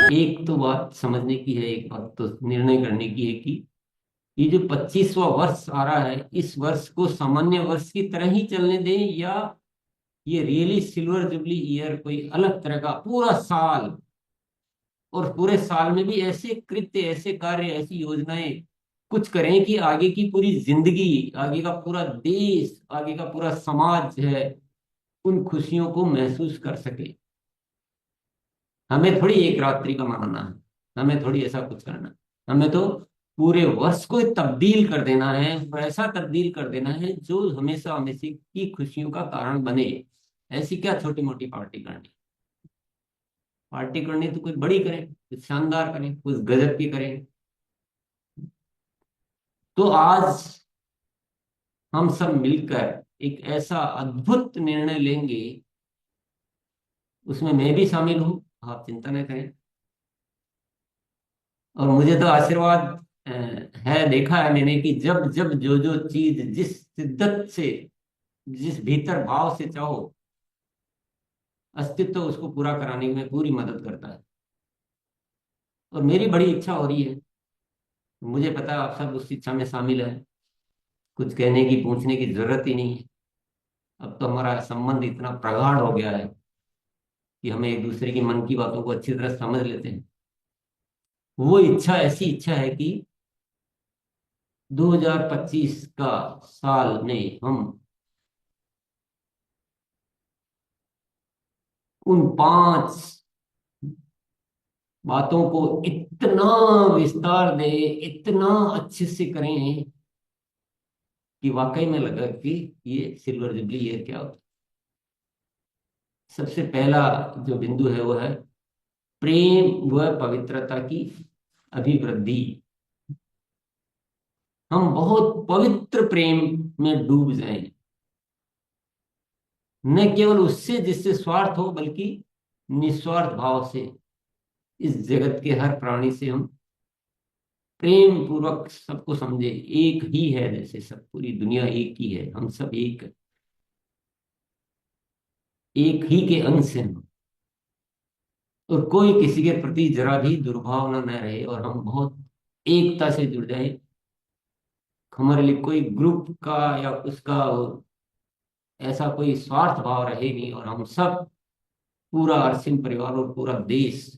एक तो बात समझने की है, एक बात तो निर्णय करने की है कि ये जो 25वां वर्ष आ रहा है, इस वर्ष को सामान्य वर्ष की तरह ही चलने दें, या ये रियली सिल्वर जुबली ईयर कोई अलग तरह का पूरा साल, और पूरे साल में भी ऐसे कृत्य, ऐसे कार्य, ऐसी योजनाएं कुछ करें कि आगे की पूरी जिंदगी, आगे का पूरा देश, आगे का पूरा समाज है, उन खुशियों को महसूस कर सके। हमें थोड़ी एक रात्रि का मनाना है, हमें थोड़ी ऐसा कुछ करना है। हमें तो पूरे वर्ष को तब्दील कर देना है, और ऐसा तब्दील कर देना है जो हमेशा हमेशा की खुशियों का कारण बने। ऐसी क्या छोटी मोटी पार्टी करनी, पार्टी करनी तो कुछ बड़ी करें, कुछ शानदार करें, कुछ गजब की करें। तो आज हम सब मिलकर एक ऐसा अद्भुत निर्णय लेंगे, उसमें मैं भी शामिल हूं, आप चिंता न करें। और मुझे तो आशीर्वाद अ, है, देखा है मैंने कि जब जब जो जो चीज जिस शिद्दत से, जिस भीतर भाव से चाहो, अस्तित्व उसको पूरा कराने में पूरी मदद करता है। और मेरी बड़ी इच्छा हो रही है, मुझे पता है आप सब उस इच्छा में शामिल है। कुछ कहने की, पूछने की जरूरत ही नहीं है। अब तो हमारा संबंध इतना प्रगाढ़ हो गया है कि हमें एक दूसरे की मन की बातों को अच्छी तरह समझ लेते हैं। वो इच्छा, ऐसी इच्छा है कि 2025 का साल में हम उन 5 बातों को इतना विस्तार दें, इतना अच्छे से करें कि वाकई में लगा कि ये सिल्वर जुबली ईयर क्या होता है। सबसे पहला जो बिंदु है वो है प्रेम व पवित्रता की अभिवृद्धि। हम बहुत पवित्र प्रेम में डूब जाएं, न केवल उससे जिससे स्वार्थ हो, बल्कि निस्वार्थ भाव से इस जगत के हर प्राणी से हम प्रेम पूर्वक सबको समझे। एक ही है, जैसे सब, पूरी दुनिया एक ही है, हम सब एक, एक ही के अंश हैं। और कोई किसी के प्रति जरा भी दुर्भावना न रहे, और हम बहुत एकता से जुड़ जाए। हमारे लिए कोई ग्रुप का या उसका ऐसा कोई स्वार्थ भाव रहे नहीं, और हम सब, पूरा अरसिन परिवार और पूरा देश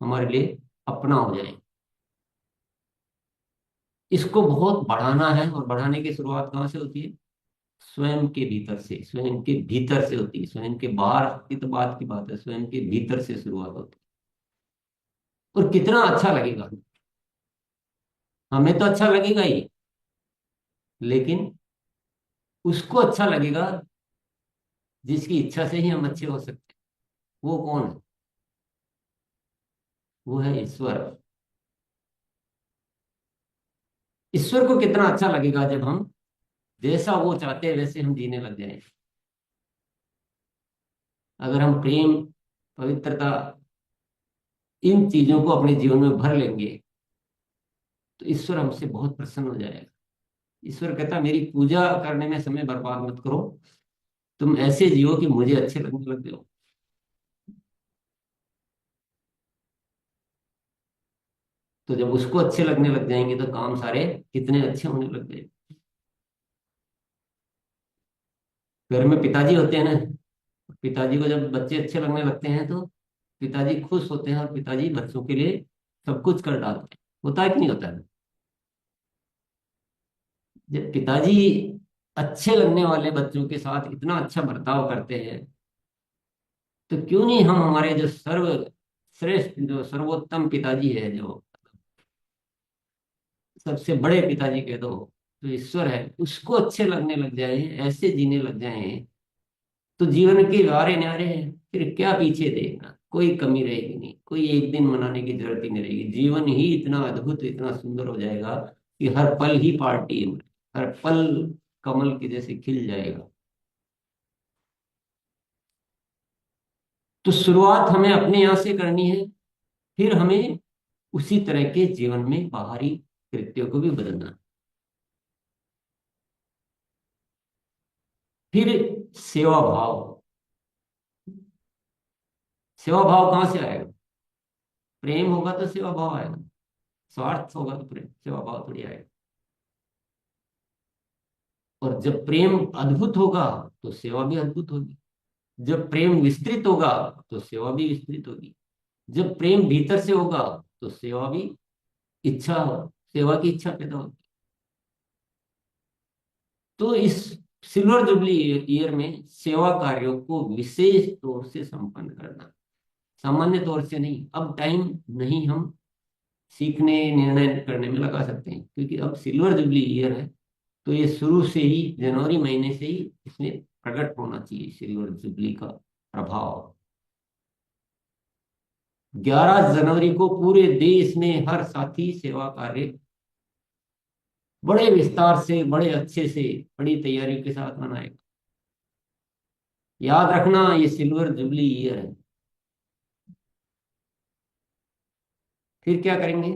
हमारे लिए अपना हो जाए। इसको बहुत बढ़ाना है, और बढ़ाने की शुरुआत कहाँ से होती है? स्वयं के भीतर से, स्वयं के भीतर से होती है। स्वयं के बाहर की तो बात की बात है, स्वयं के भीतर से शुरुआत होती है। और कितना अच्छा लगेगा, हमें तो अच्छा लगेगा ही, लेकिन उसको अच्छा लगेगा जिसकी इच्छा से ही हम अच्छे हो सकते हैं। वो कौन है? वो है ईश्वर। ईश्वर को कितना अच्छा लगेगा जब हम जैसा वो चाहते हैं वैसे हम जीने लग जाएं। अगर हम प्रेम, पवित्रता, इन चीजों को अपने जीवन में भर लेंगे, तो ईश्वर हमसे बहुत प्रसन्न हो जाएगा। ईश्वर कहता है, मेरी पूजा करने में समय बर्बाद मत करो, तुम ऐसे जियो कि मुझे अच्छे लगने लग जाओ। तो जब उसको अच्छे लगने लग जाएंगे तो काम सारे कितने अच्छे होने लग जाएंगे। घर में पिताजी होते हैं ना, पिताजी को जब बच्चे अच्छे लगने लगते हैं तो पिताजी खुश होते हैं, और पिताजी बच्चों के लिए सब कुछ कर डालते हैं। होता है कि नहीं होता है? जब पिताजी अच्छे लगने वाले बच्चों के साथ इतना अच्छा बर्ताव करते हैं, तो क्यों नहीं हम हमारे जो सर्वश्रेष्ठ, जो सर्वोत्तम पिताजी है, जो सबसे बड़े पिताजी कह दो, जो ईश्वर है, उसको अच्छे लगने लग जाए, ऐसे जीने लग जाए, तो जीवन के वारे न्यारे हैं। फिर क्या पीछे देखना, कोई कमी रहेगी नहीं, कोई एक दिन मनाने की जरूरत ही नहीं रहेगी। जीवन ही इतना अद्भुत, इतना सुंदर हो जाएगा कि हर पल ही पार्टी है, हर पल कमल के जैसे खिल जाएगा। तो शुरुआत हमें अपने यहाँ से करनी है, फिर हमें उसी तरह के जीवन में बाहरी कृत्यों को भी बदलना है। फिर सेवा भाव। सेवा भाव कहाँ से आएगा? प्रेम होगा तो सेवा भाव आएगा, स्वार्थ होगा तो प्रेम सेवा भाव थोड़ी आएगा। और जब प्रेम अद्भुत होगा तो सेवा भी अद्भुत होगी। जब प्रेम विस्तृत होगा तो सेवा भी विस्तृत होगी। जब प्रेम भीतर से होगा तो सेवा भी, इच्छा हो, सेवा की इच्छा पैदा होगी। तो इस सिल्वर जुबली ईयर में सेवा कार्यों को विशेष तौर से संपन्न करना, सामान्य तौर से नहीं। अब टाइम नहीं हम सीखने निर्णय करने में लगा सकते हैं, क्योंकि अब सिल्वर जुबली ईयर है। तो ये शुरू से ही जनवरी महीने से ही इसमें प्रकट होना चाहिए सिल्वर जुबली का प्रभाव। 11 जनवरी को पूरे देश में हर साथी सेवा कार्य बड़े विस्तार से, बड़े अच्छे से, बड़ी तैयारियों के साथ मनाएगा। याद रखना, ये सिल्वर जुबली ईयर है। फिर क्या करेंगे?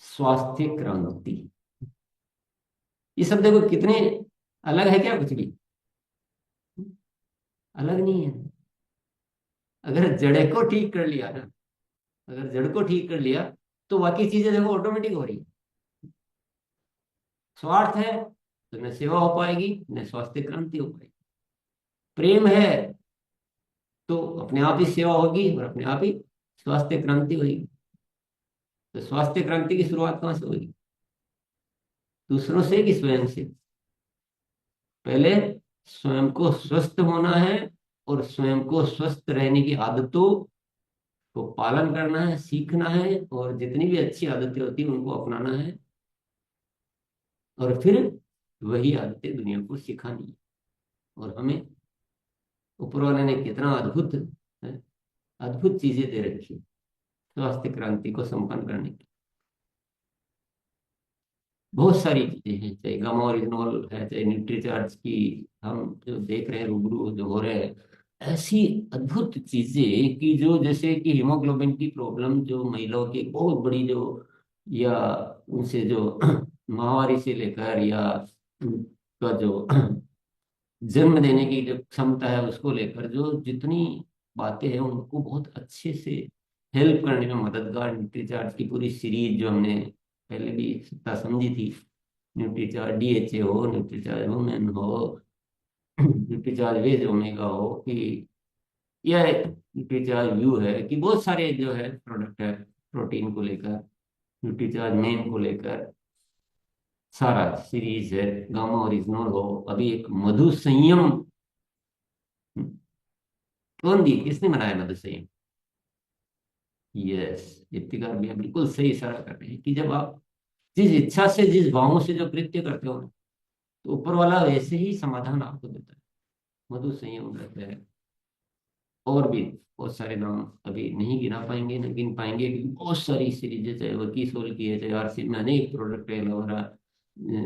स्वास्थ्य क्रांति। ये सब देखो कितने अलग है, क्या कुछ भी अलग नहीं है। अगर जड़ को ठीक कर लिया ना, अगर जड़ को ठीक कर लिया तो बाकी चीजें देखो ऑटोमेटिक हो रही है। स्वार्थ है तो न सेवा हो पाएगी, न स्वास्थ्य क्रांति हो पाएगी। प्रेम है तो अपने आप ही सेवा होगी और अपने आप ही स्वास्थ्य क्रांति होगी। तो स्वास्थ्य क्रांति की शुरुआत कहाँ से होगी? दूसरों से कि स्वयं से? पहले स्वयं को स्वस्थ होना है, और स्वयं को स्वस्थ रहने की आदतों को पालन करना है, सीखना है, और जितनी भी अच्छी आदतें होती हैं उनको अपनाना है, और फिर वही आदतें दुनिया को सिखानी है। और हमें ऊपर वाले ने कितना अद्भुत अद्भुत चीजें दे रखी है स्वास्थ्य क्रांति को संपन्न करने की। बहुत सारी चीजें हैं, चाहे गामा ओरिजिनल है, चाहे न्यूट्रीचार्ज की हम जो देख रहे हैं, रूबरू जो हो रहे हैं, ऐसी अद्भुत चीजें कि जो जैसे कि हीमोग्लोबिन की प्रॉब्लम जो महिलाओं की बहुत बड़ी जो, या उनसे जो माहवारी से लेकर, या उनका जो जन्म देने की जो क्षमता है उसको लेकर, जो जितनी बातें हैं उनको बहुत अच्छे से हेल्प करने में मददगार न्यूट्रीचार्ज की पूरी सीरीज जो हमने पहले भी सत्ता समझी थी, न्यूट्रीचार्ज डीएचए हो, न्यूट्रीचार्ज वुमेन हो, न्यूट्रीचार्ज वेज ओमेगा हो, कि यह न्यूट्रीचार्ज व्यू है, कि बहुत सारे जो है प्रोडक्ट है प्रोटीन को लेकर, न्यूट्रीचार्ज मेन को लेकर सारा सीरीज है। गामा ओरिजिनल हो, अभी एक मधु संयम, कौन दी, किसने बनाया मधु संयम? यस, इफ्तिकार भैया बिल्कुल सही इशारा कर रहे हैं कि जब आप जिस इच्छा से, जिस भावों से जो कृत्य करते हो ना, तो ऊपर वाला वैसे ही समाधान आपको देता है। मधु संयम रहता है। और भी बहुत सारे नाम अभी नहीं गिना पाएंगे, नहीं गिन पाएंगे, क्योंकि बहुत सारी सीरीज, चाहे वो कीसोल की है, चाहे आरसी में अनेक प्रोडक्ट है, एलोवेरा,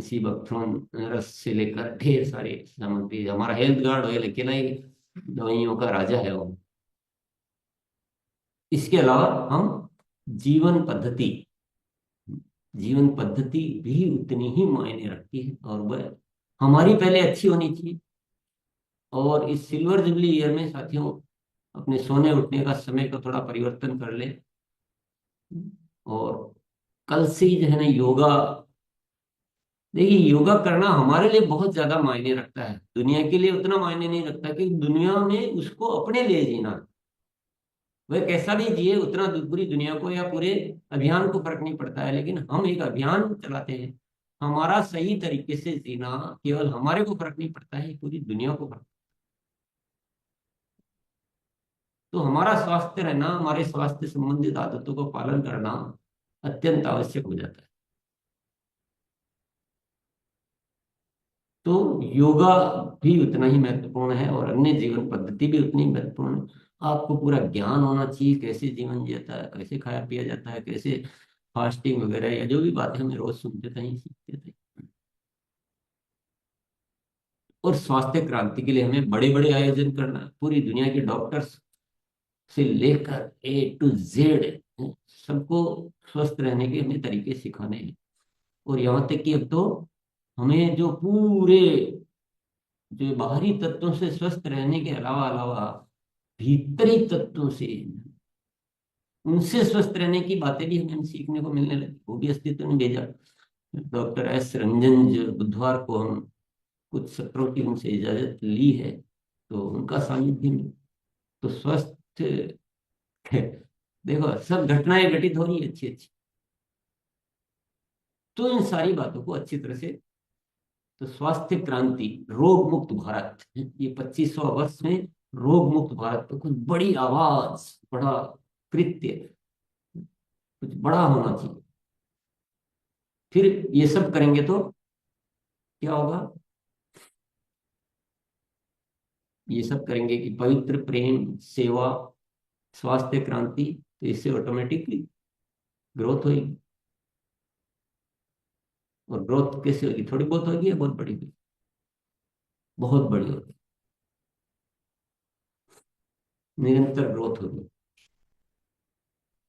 सी बकथ्रोन रस से लेकर ढेर सारी सामग्री। हमारा हेल्थ गार्ड ऑयल अकेला ही दवाइयों का राजा है वो। इसके अलावा हम जीवन पद्धति, जीवन पद्धति भी उतनी ही मायने रखती है, और वह हमारी पहले अच्छी होनी चाहिए। और इस सिल्वर जुबली ईयर में साथियों, अपने सोने उठने का समय को थोड़ा परिवर्तन कर ले, और कल से ही जो है ना योगा, देखिए योगा करना हमारे लिए बहुत ज्यादा मायने रखता है, दुनिया के लिए उतना मायने नहीं रखता, कि दुनिया में उसको अपने लिए जीना, वह कैसा भी जिए उतना पूरी दुनिया को या पूरे अभियान को फर्क नहीं पड़ता है। लेकिन हम एक अभियान चलाते हैं, हमारा सही तरीके से जीना केवल हमारे को फर्क नहीं पड़ता है, पूरी दुनिया को फर्क। तो हमारा स्वास्थ्य रहना, हमारे स्वास्थ्य संबंधित आदतों को पालन करना अत्यंत आवश्यक हो जाता है। तो योगा भी उतना ही महत्वपूर्ण है, और अन्य जीवन पद्धति भी उतनी ही महत्वपूर्ण है। आपको पूरा ज्ञान होना चाहिए कैसे जीवन जीता है, कैसे खाया पिया जाता है, कैसे फास्टिंग वगैरह, या जो भी बातें हमें रोज सुनते थे सीखते थे। और स्वास्थ्य क्रांति के लिए हमें बड़े बड़े आयोजन करना है। पूरी दुनिया के डॉक्टर्स से लेकर A to Z सबको स्वस्थ रहने के हमें तरीके सिखाने हैं। और यहाँ तक कि अब तो हमें जो पूरे जो बाहरी तत्वों से स्वस्थ रहने के अलावा अलावा भीतरी तत्वों से, उनसे स्वस्थ रहने की बातें भी हमें सीखने को मिलने लगी। वो भी अस्तित्व ने भेजा। डॉक्टर एस रंजन, जो बुधवार को हम कुछ सत्रों की उनसे इजाजत ली है, तो उनका सानिध्य में तो स्वस्थ देखो सब घटनाएं घटित हो रही है अच्छी अच्छी। तो इन सारी बातों को अच्छी तरह से, तो स्वास्थ्य क्रांति, रोग मुक्त भारत, ये 25वां वर्ष में रोग मुक्त भारत पर कुछ बड़ी आवाज, बड़ा कृत्य, कुछ बड़ा होना चाहिए। फिर ये सब करेंगे तो क्या होगा? ये सब करेंगे कि पवित्र प्रेम, सेवा, स्वास्थ्य क्रांति, तो इससे ऑटोमेटिकली ग्रोथ होगी। और ग्रोथ कैसे होगी? थोड़ी बहुत होगी या बहुत बड़ी होगी? बहुत बड़ी होगी, निरंतर ग्रोथ होगी।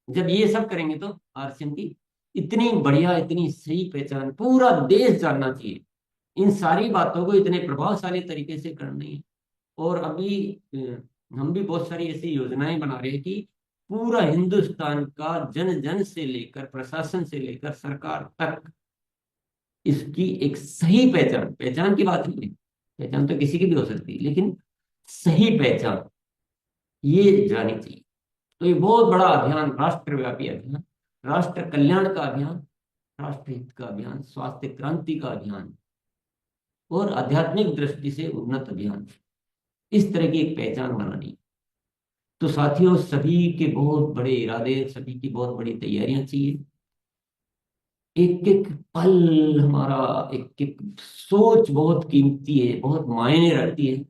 जब ये सब करेंगे तो आरसीएम की इतनी बढ़िया, इतनी सही पहचान पूरा देश जानना चाहिए। इन सारी बातों को इतने प्रभावशाली तरीके से करनी है। और अभी हम भी बहुत सारी ऐसी योजनाएं बना रहे हैं कि पूरा हिंदुस्तान का जन जन से लेकर प्रशासन से लेकर सरकार तक इसकी एक सही पहचान, पहचान की बात नहीं है, पहचान तो किसी की भी हो सकती है, लेकिन सही पहचान ये जानी चाहिए। तो ये बहुत बड़ा अभियान, राष्ट्रव्यापी अभियान, राष्ट्र कल्याण का अभियान, राष्ट्र हित का अभियान, स्वास्थ्य क्रांति का अभियान और आध्यात्मिक दृष्टि से उन्नत अभियान, इस तरह की एक पहचान बनानी। तो साथियों, सभी के बहुत बड़े इरादे, सभी की बहुत बड़ी तैयारियां चाहिए। एक एक पल हमारा, एक एक सोच बहुत कीमती है, बहुत मायने रखती है।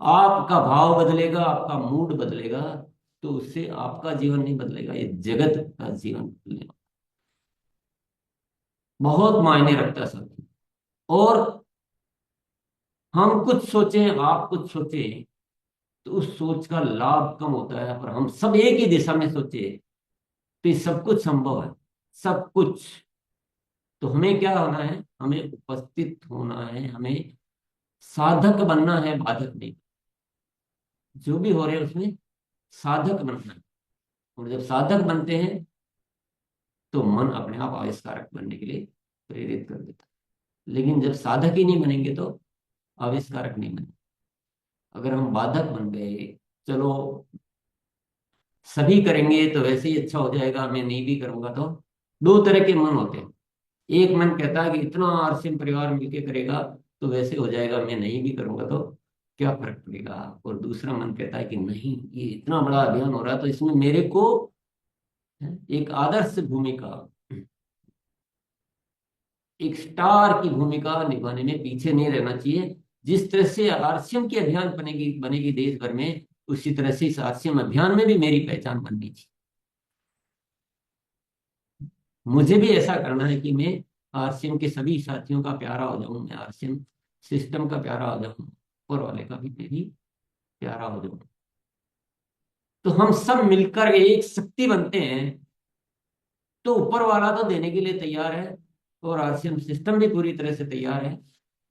आपका भाव बदलेगा, आपका मूड बदलेगा, तो उससे आपका जीवन नहीं बदलेगा, ये जगत का जीवन बदलेगा। बहुत मायने रखता है साथी। और हम कुछ सोचें, आप कुछ सोचें, तो उस सोच का लाभ कम होता है। पर हम सब एक ही दिशा में सोचे तो ये सब कुछ संभव है, सब कुछ। तो हमें क्या होना है? हमें उपस्थित होना है, हमें साधक बनना है, बाधक नहीं। जो भी हो रहे हैं उसमें साधक बनना है। और जब साधक बनते हैं तो मन अपने आप आविष्कारक बनने के लिए प्रेरित कर देता है। लेकिन जब साधक ही नहीं बनेंगे तो आविष्कारक नहीं बनेंगे। अगर हम बाधक बन गए, चलो सभी करेंगे तो वैसे ही अच्छा हो जाएगा, मैं नहीं भी करूंगा, तो दो तरह के मन होते हैं। एक मन कहता है कि इतना आरसीएम परिवार मिलके करेगा तो वैसे हो जाएगा, मैं नहीं भी करूंगा तो क्या फर्क पड़ेगा। और दूसरा मन कहता है कि नहीं, ये इतना बड़ा अभियान हो रहा है तो इसमें मेरे को एक आदर्श भूमिका, एक स्टार की भूमिका निभाने में पीछे नहीं रहना चाहिए। जिस तरह से आरसीएम की अभियान बनेगी बनेगी देश भर में, उसी तरह से इस आरसीएम अभियान में भी मेरी पहचान बननी चाहिए। मुझे भी ऐसा करना है कि मैं आरसीएम के सभी साथियों का प्यारा हो जाऊं, मैं आरसीएम सिस्टम का प्यारा हो जाऊं, ऊपर वाले का भी मैं भी प्यारा हो जाऊं। तो हम सब मिलकर एक शक्ति बनते हैं, तो ऊपर वाला तो देने के लिए तैयार है और आरसीएम सिस्टम भी पूरी तरह से तैयार है।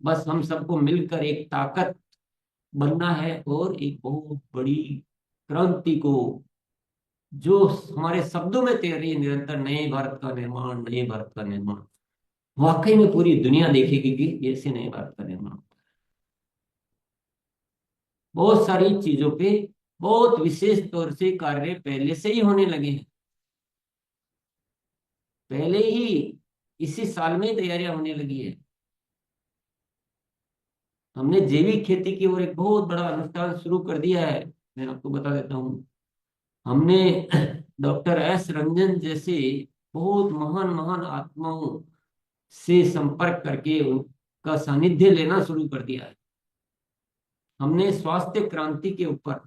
बस हम सबको मिलकर एक ताकत बनना है और एक बहुत बड़ी क्रांति को, जो हमारे शब्दों में तैर रही है निरंतर, नए भारत का निर्माण, नए भारत का निर्माण, वाकई में पूरी दुनिया देखेगी कि ऐसे नए भारत का निर्माण। बहुत सारी चीजों पे बहुत विशेष तौर से कार्य पहले से ही होने लगे हैं। पहले ही इसी साल में ही तैयारियां होने लगी है। हमने जैविक खेती की ओर एक बहुत बड़ा अनुष्ठान शुरू कर दिया है। मैं आपको बता देता हूँ, हमने डॉक्टर एस रंजन जैसे बहुत महान महान आत्माओं से संपर्क करके उनका सानिध्य लेना शुरू कर दिया है। हमने स्वास्थ्य क्रांति के ऊपर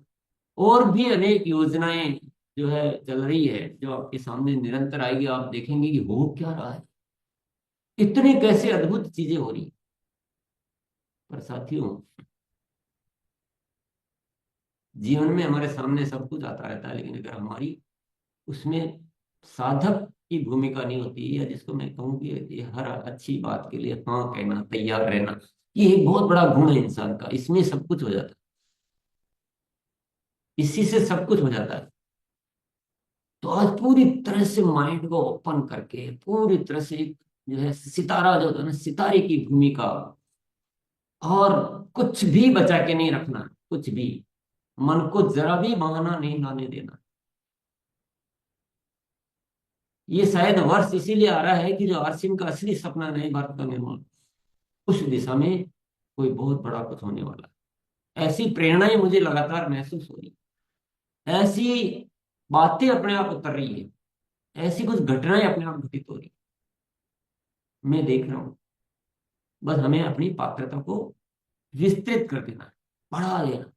और भी अनेक योजनाएं जो है चल रही है, जो आपके सामने निरंतर आएगी। आप देखेंगे कि हो क्या रहा है, इतनी कैसे अद्भुत चीजें हो रही हैं। पर साथियों, जीवन में हमारे सामने सब कुछ आता रहता है, लेकिन अगर हमारी उसमें साधक की भूमिका नहीं होती, या जिसको मैं कहूँगी ये हर अच्छी बात के लिए हाँ कहना, तैयार रहना, ये एक बहुत बड़ा गुण है इंसान का, इसमें सब कुछ हो जाता है। इसी से सब कुछ हो जाता है। तो आज पूरी तरह से माइंड को ओपन करके पूरी तरह से एक जो है सितारा जो होता है ना, सितारे की भूमिका, और कुछ भी बचा के नहीं रखना, कुछ भी, मन को जरा भी बहाना नहीं लाने देना। ये शायद वर्ष इसीलिए आ रहा है कि जो आरसीएम का असली सपना नए भारत का निर्माण, उस दिशा में कोई बहुत बड़ा कुछ होने वाला है। ऐसी प्रेरणाएं मुझे लगातार महसूस हो रही, ऐसी बातें अपने आप उतर रही है, ऐसी कुछ घटनाएं अपने आप घटित हो रही, मैं देख रहा हूँ। बस हमें अपनी पात्रता को विस्तृत कर देना है, बढ़ा देना,